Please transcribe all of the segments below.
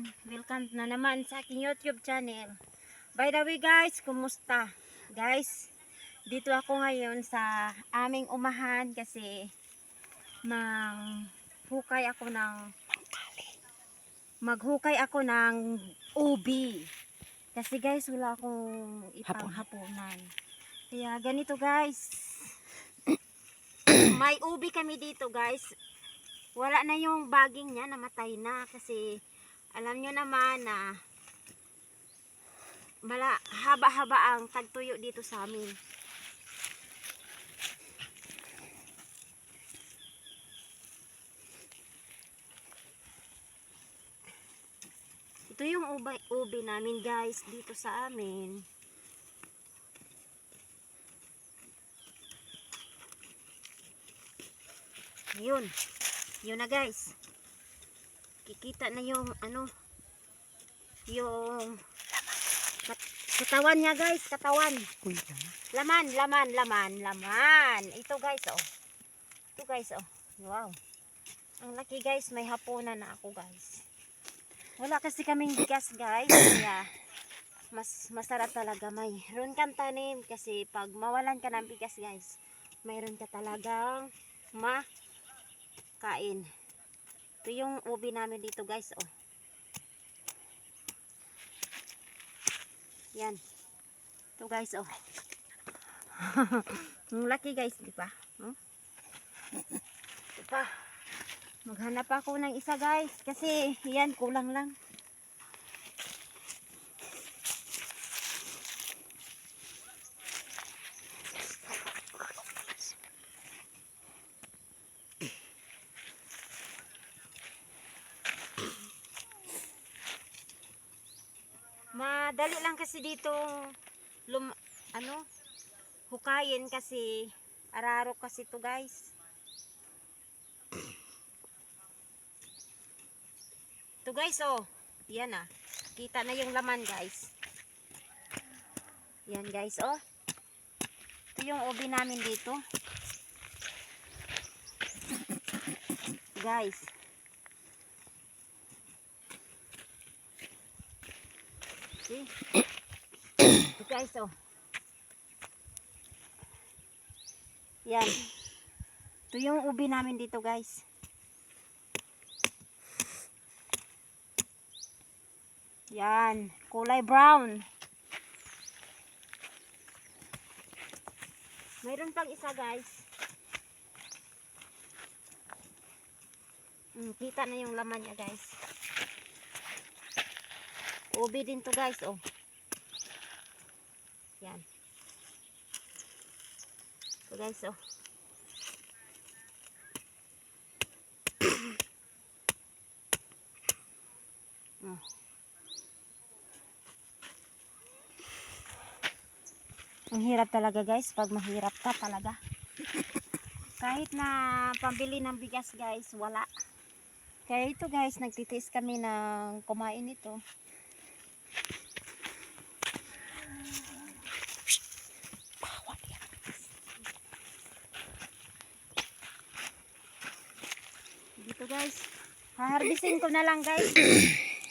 Welcome na naman sa aking YouTube channel. By the way guys, kumusta? Guys, dito ako ngayon sa aming umahan kasi maghukay ako ng ubi. Kasi guys, wala akong ipanghapunan. Kaya ganito guys. May ubi kami dito guys. Wala na yung baging niya, namatay na kasi alam nyo naman na haba-haba ang tagtuyo dito sa amin. Ito yung ubi namin guys dito sa amin. Yun. Yun na guys. Kikita na yung yung katawan niya guys, katawan. Laman. Ito guys oh. Ito guys oh. Wow. Ang laki guys, may hapunan na ako guys. Wala kasi kaming bigas guys, kaya masarap talaga. Mayroon kang tanim kasi pag mawalan ka ng bigas guys, mayroon ka talagang makain. Ito yung ubi namin dito guys oh. Yan. Ito guys oh. Ang laki guys, di ba? Ito pa. Maghanap ako ng isa guys kasi yan kulang lang. Madali lang kasi dito hukayin kasi araro kasi to guys. Ito guys oh. Yan ah. Kita na yung laman guys. Yan guys oh. Ito yung ubi namin dito. Guys. See? Ito guys oh. Yan. Ito yung ubi namin dito guys. Yan. Kulay brown. Mayroon pang isa guys. Kita na yung laman niya guys. Ubi din to guys oh. Yan. So guys oh. Ang hirap talaga guys pag mahirap ka talaga. Kahit na pambili ng bigas guys, wala. Kaya ito guys, nagtitiis kami ng kumain ito. Dito guys, haharbisin ko na lang guys.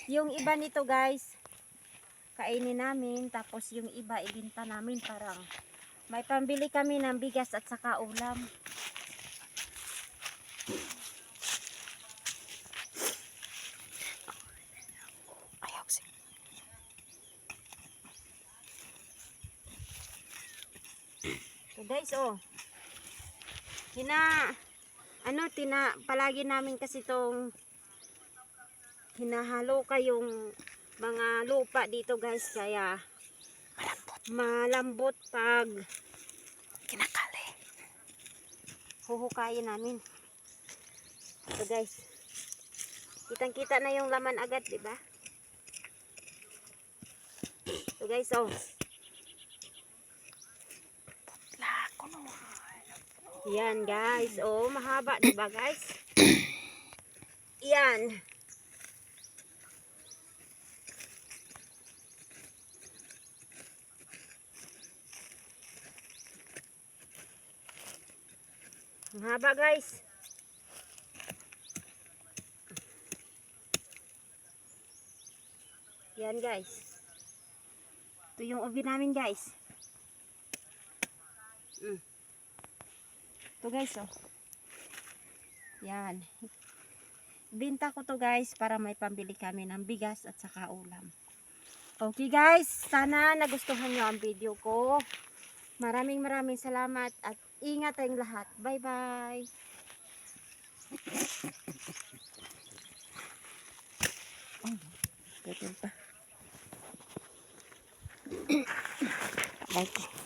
Yung iba nito guys, kainin namin, tapos yung iba ibenta namin, parang may pambili kami ng bigas at saka ulam. So guys oh, palagi namin kasi itong hinahalo kayong mga lupa dito guys, kaya malambot pag kinakali. Huhukayin namin. So guys, kitang-kita na yung laman agad, di ba? So guys, oh. Yan guys, oh, mahaba, di ba guys? Yan. Ang haba guys. Yan guys. Ito yung ubi namin guys. Ito guys oh. Yan. Binta ko to guys para may pambili kami ng bigas at saka ulam. Okay guys, sana nagustuhan nyo ang video ko. Maraming salamat at ingat tayong lahat. Bye bye. Betul pa. Baik.